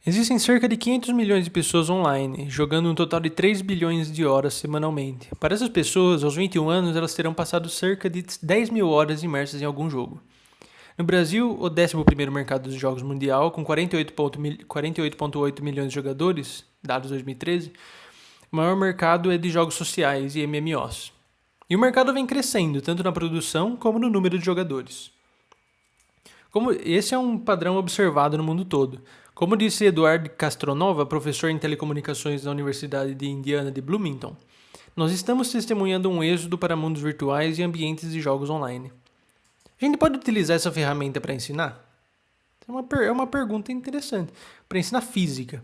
Existem cerca de 500 milhões de pessoas online, jogando um total de 3 bilhões de horas semanalmente. Para essas pessoas, aos 21 anos, elas terão passado cerca de 10 mil horas imersas em algum jogo. No Brasil, o 11º mercado dos jogos mundial, com 48,8 milhões de jogadores, dados 2013, o maior mercado é de jogos sociais e MMOs. E o mercado vem crescendo, tanto na produção como no número de jogadores. Como esse é um padrão observado no mundo todo. Como disse Eduardo Castronova, professor em telecomunicações da Universidade de Indiana de Bloomington, nós estamos testemunhando um êxodo para mundos virtuais e ambientes de jogos online. A gente pode utilizar essa ferramenta para ensinar? É uma pergunta interessante. Para ensinar física.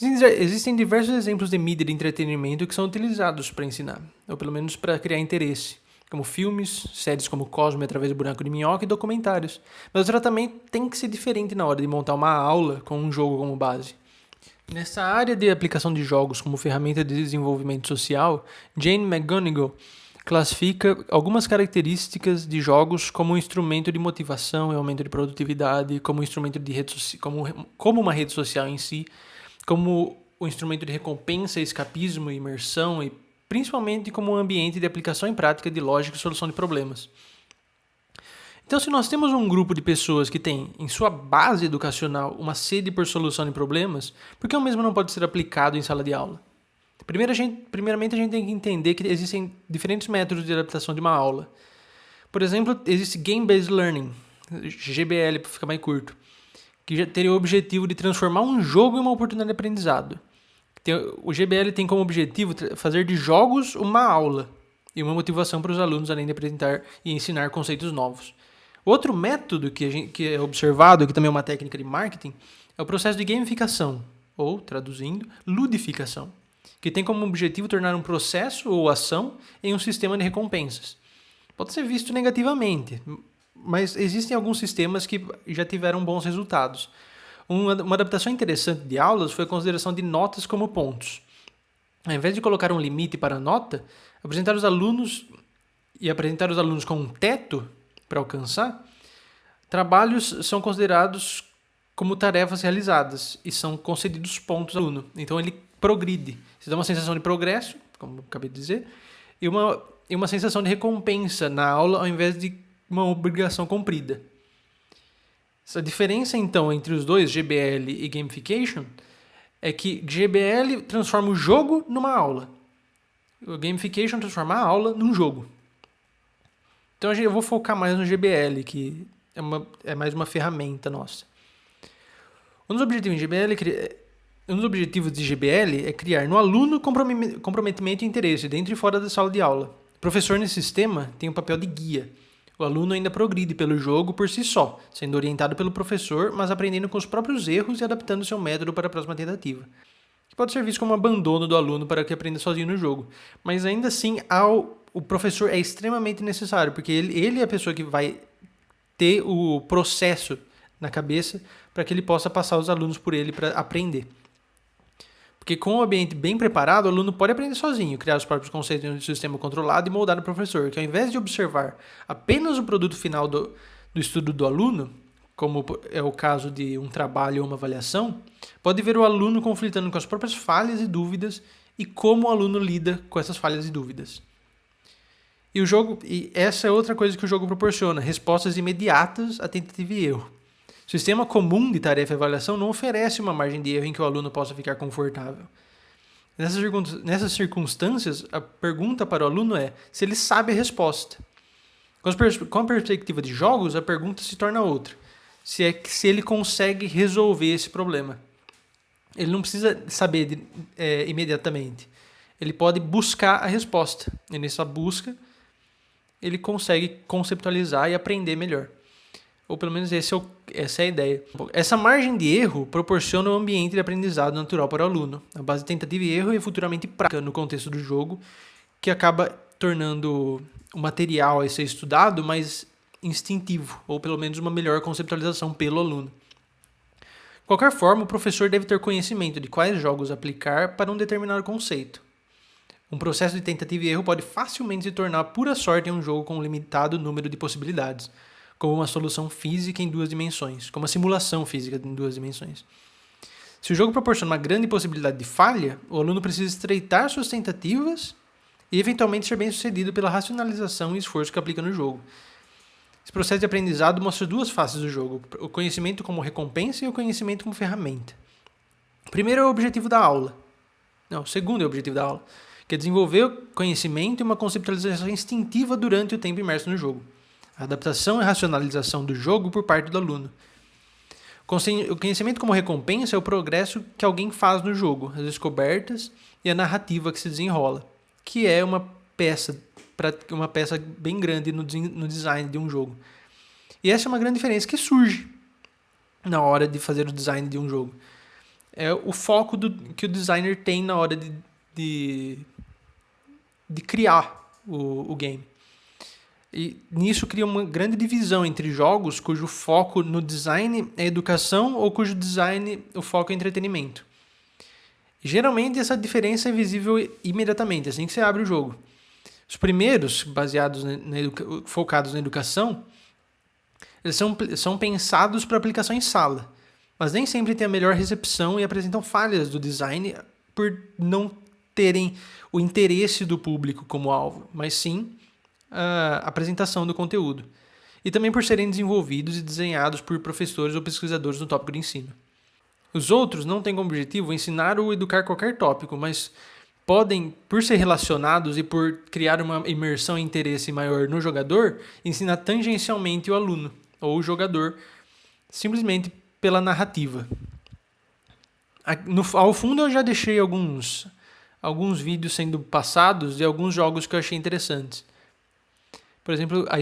Existem diversos exemplos de mídia de entretenimento que são utilizados para ensinar, ou pelo menos para criar interesse, como filmes, séries como Cosmo através do buraco de minhoca e documentários. Mas o tratamento tem que ser diferente na hora de montar uma aula com um jogo como base. Nessa área de aplicação de jogos como ferramenta de desenvolvimento social, Jane McGonigal classifica algumas características de jogos como um instrumento de motivação e aumento de produtividade, como um instrumento de como uma rede social em si, como um instrumento de recompensa, escapismo e imersão, e principalmente como um ambiente de aplicação em prática de lógica e solução de problemas. Então, se nós temos um grupo de pessoas que tem, em sua base educacional, uma sede por solução de problemas, por que o mesmo não pode ser aplicado em sala de aula? Primeiramente, a gente tem que entender que existem diferentes métodos de adaptação de uma aula. Por exemplo, existe Game Based Learning, GBL para ficar mais curto, que já teria o objetivo de transformar um jogo em uma oportunidade de aprendizado. O GBL tem como objetivo fazer de jogos uma aula e uma motivação para os alunos, além de apresentar e ensinar conceitos novos. Outro método que é observado, que também é uma técnica de marketing, é o processo de gamificação, ou, traduzindo, ludificação, que tem como objetivo tornar um processo ou ação em um sistema de recompensas. Pode ser visto negativamente, mas existem alguns sistemas que já tiveram bons resultados. Uma adaptação interessante de aulas foi a consideração de notas como pontos. Ao invés de colocar um limite para a nota, apresentar os alunos com um teto para alcançar, trabalhos são considerados como tarefas realizadas e são concedidos pontos ao aluno. Então ele progride. Isso dá uma sensação de progresso, como eu acabei de dizer, e uma sensação de recompensa na aula ao invés de uma obrigação cumprida. Essa diferença, então, entre os dois, GBL e Gamification, é que GBL transforma o jogo numa aula. O Gamification transforma a aula num jogo. Então eu vou focar mais no GBL, que é mais uma ferramenta nossa. Um dos objetivos de GBL é criar no aluno comprometimento e interesse dentro e fora da sala de aula. O professor nesse sistema tem o papel de guia. O aluno ainda progride pelo jogo por si só, sendo orientado pelo professor, mas aprendendo com os próprios erros e adaptando seu método para a próxima tentativa. Que pode ser visto como um abandono do aluno para que aprenda sozinho no jogo. Mas ainda assim, o professor é extremamente necessário, porque ele é a pessoa que vai ter o processo na cabeça para que ele possa passar os alunos por ele para aprender. Porque com o ambiente bem preparado, o aluno pode aprender sozinho, criar os próprios conceitos em um sistema controlado e moldar o professor, que ao invés de observar apenas o produto final do estudo do aluno, como é o caso de um trabalho ou uma avaliação, pode ver o aluno conflitando com as próprias falhas e dúvidas e como o aluno lida com essas falhas e dúvidas. E essa é outra coisa que o jogo proporciona, respostas imediatas à tentativa e erro. O sistema comum de tarefa e avaliação não oferece uma margem de erro em que o aluno possa ficar confortável. Nessas circunstâncias, a pergunta para o aluno é se ele sabe a resposta. Com a perspectiva de jogos, a pergunta se torna outra. Se ele consegue resolver esse problema. Ele não precisa saber imediatamente. Ele pode buscar a resposta. E nessa busca, ele consegue conceptualizar e aprender melhor. Ou pelo menos essa é a ideia. Essa margem de erro proporciona um ambiente de aprendizado natural para o aluno. A base de tentativa e erro é futuramente prática no contexto do jogo, que acaba tornando o material a ser estudado mais instintivo, ou pelo menos uma melhor conceptualização pelo aluno. De qualquer forma, o professor deve ter conhecimento de quais jogos aplicar para um determinado conceito. Um processo de tentativa e erro pode facilmente se tornar pura sorte em um jogo com um limitado número de possibilidades, como uma solução física em 2 dimensões, como uma simulação física em 2 dimensões. Se o jogo proporciona uma grande possibilidade de falha, o aluno precisa estreitar suas tentativas e eventualmente ser bem sucedido pela racionalização e esforço que aplica no jogo. Esse processo de aprendizado mostra duas faces do jogo: o conhecimento como recompensa e o conhecimento como ferramenta. O primeiro é o objetivo da aula. Não, o segundo é o objetivo da aula, que é desenvolver o conhecimento e uma conceptualização instintiva durante o tempo imerso no jogo. A adaptação e racionalização do jogo por parte do aluno. O conhecimento como recompensa é o progresso que alguém faz no jogo, as descobertas e a narrativa que se desenrola, que é uma peça bem grande no design de um jogo. E essa é uma grande diferença que surge na hora de fazer o design de um jogo. É o foco que o designer tem na hora de criar o game. E nisso cria uma grande divisão entre jogos cujo foco no design é educação ou cujo design o foco é entretenimento. E, geralmente essa diferença é visível imediatamente, assim que você abre o jogo. Os primeiros, focados na educação, eles são pensados para aplicação em sala, mas nem sempre têm a melhor recepção e apresentam falhas do design por não terem o interesse do público como alvo, mas sim a apresentação do conteúdo. E também por serem desenvolvidos e desenhados por professores ou pesquisadores no tópico de ensino. Os outros não têm como objetivo ensinar ou educar qualquer tópico, mas podem, por ser relacionados e por criar uma imersão e interesse maior no jogador, ensinar tangencialmente o aluno ou o jogador, simplesmente pela narrativa. Ao fundo eu já deixei alguns vídeos sendo passados de alguns jogos que eu achei interessantes. Por exemplo, a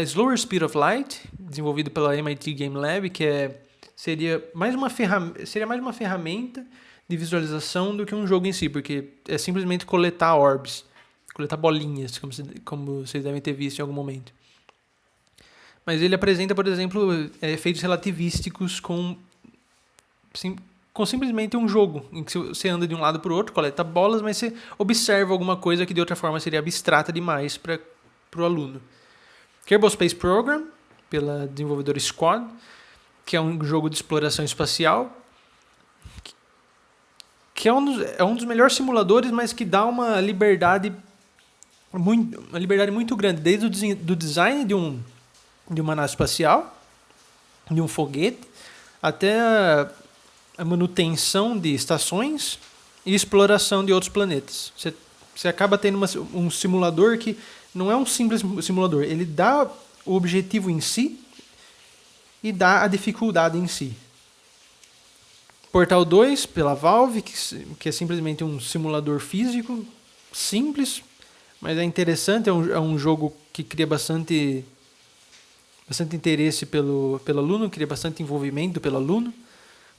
Slower Speed of Light, desenvolvido pela MIT Game Lab, que seria mais uma ferramenta de visualização do que um jogo em si, porque é simplesmente coletar orbs, coletar bolinhas, como vocês devem ter visto em algum momento. Mas ele apresenta, por exemplo, efeitos relativísticos com simplesmente um jogo, em que você anda de um lado para o outro, coleta bolas, mas você observa alguma coisa que de outra forma seria abstrata demais para o aluno. Kerbal Space Program, pela desenvolvedora Squad, que é um jogo de exploração espacial, que é um dos melhores simuladores, mas que dá uma liberdade muito grande, desde o design de uma nave espacial, de um foguete, até a manutenção de estações e exploração de outros planetas. Você acaba tendo um simulador que não é um simples simulador, ele dá o objetivo em si e dá a dificuldade em si. Portal 2, pela Valve, que é simplesmente um simulador físico, simples, mas é interessante, é um jogo que cria bastante interesse pelo aluno, cria bastante envolvimento pelo aluno.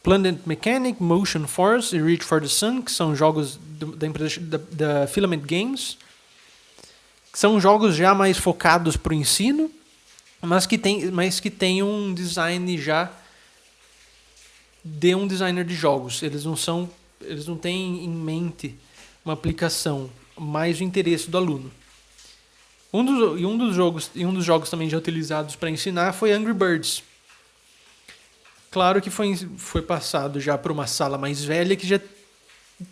Planet Mechanic, Motion Force e Reach for the Sun, que são jogos da empresa da Filament Games, que são jogos já mais focados para o ensino, mas que tem um design já de um designer de jogos. Eles não têm em mente uma aplicação, mais o interesse do aluno. Um dos jogos também já utilizados para ensinar foi Angry Birds. Claro que foi passado já para uma sala mais velha que já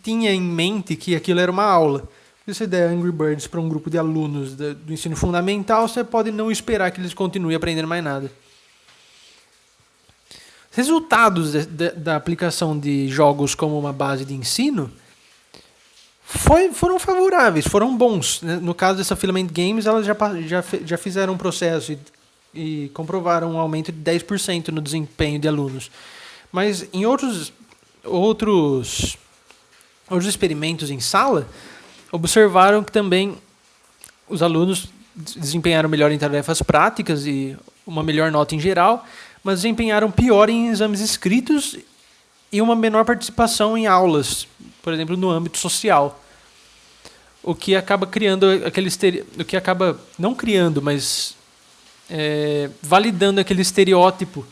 tinha em mente que aquilo era uma aula. Se você der Angry Birds para um grupo de alunos do ensino fundamental, você pode não esperar que eles continuem aprendendo mais nada. Resultados da aplicação de jogos como uma base de ensino foram favoráveis, foram bons. No caso dessa Filament Games, elas já fizeram um processo e comprovaram um aumento de 10% no desempenho de alunos. Mas em outros experimentos em sala, observaram que também os alunos desempenharam melhor em tarefas práticas e uma melhor nota em geral, mas desempenharam pior em exames escritos e uma menor participação em aulas, por exemplo, no âmbito social. O que acaba criando validando aquele estereótipo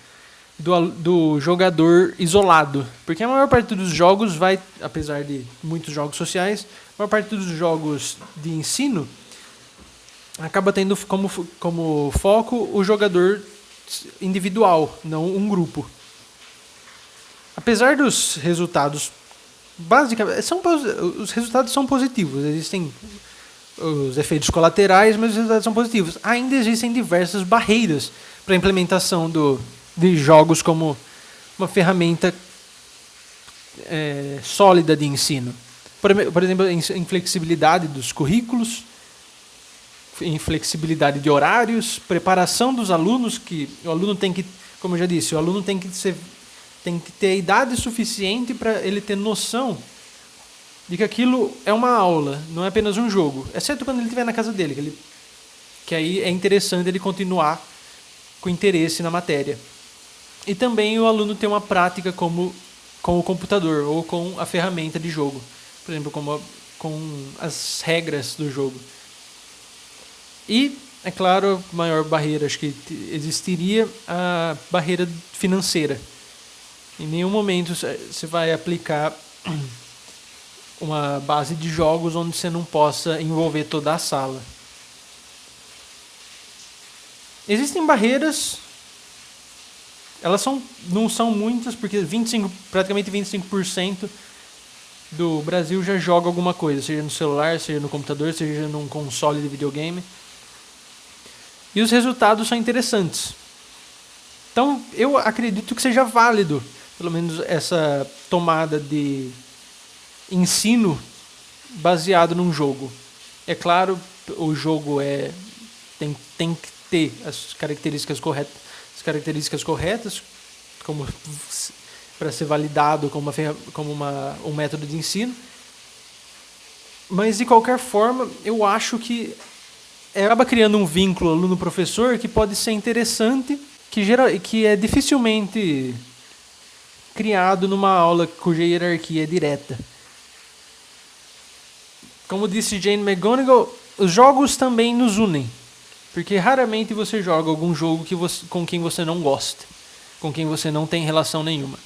do jogador isolado. Porque a maior parte dos jogos apesar de muitos jogos sociais, a maior parte dos jogos de ensino acaba tendo como foco o jogador individual, não um grupo. Apesar dos resultados, basicamente, os resultados são positivos, existem os efeitos colaterais, mas os resultados são positivos. Ainda existem diversas barreiras para a implementação de jogos como uma ferramenta sólida de ensino. Por exemplo, a inflexibilidade dos currículos, inflexibilidade de horários, preparação dos alunos, que o aluno tem que, como eu já disse, o aluno tem que ter a idade suficiente para ele ter noção de que aquilo é uma aula, não é apenas um jogo. Exceto quando ele estiver na casa dele, que aí é interessante ele continuar com interesse na matéria. E também o aluno ter uma prática com o computador ou com a ferramenta de jogo. Por exemplo, com as regras do jogo. E, é claro, a maior barreira acho que existiria a barreira financeira. Em nenhum momento você vai aplicar uma base de jogos onde você não possa envolver toda a sala. Existem barreiras, elas não são muitas, porque praticamente 25% do Brasil já joga alguma coisa, seja no celular, seja no computador, seja num console de videogame. E os resultados são interessantes. Então, eu acredito que seja válido, pelo menos essa tomada de ensino baseado num jogo. É claro, o jogo tem que ter as características corretas, como para ser validado como um método de ensino. Mas, de qualquer forma, eu acho que acaba criando um vínculo aluno-professor que pode ser interessante, que é dificilmente criado numa aula cuja hierarquia é direta. Como disse Jane McGonigal, os jogos também nos unem, porque raramente você joga algum jogo com quem você não gosta, com quem você não tem relação nenhuma.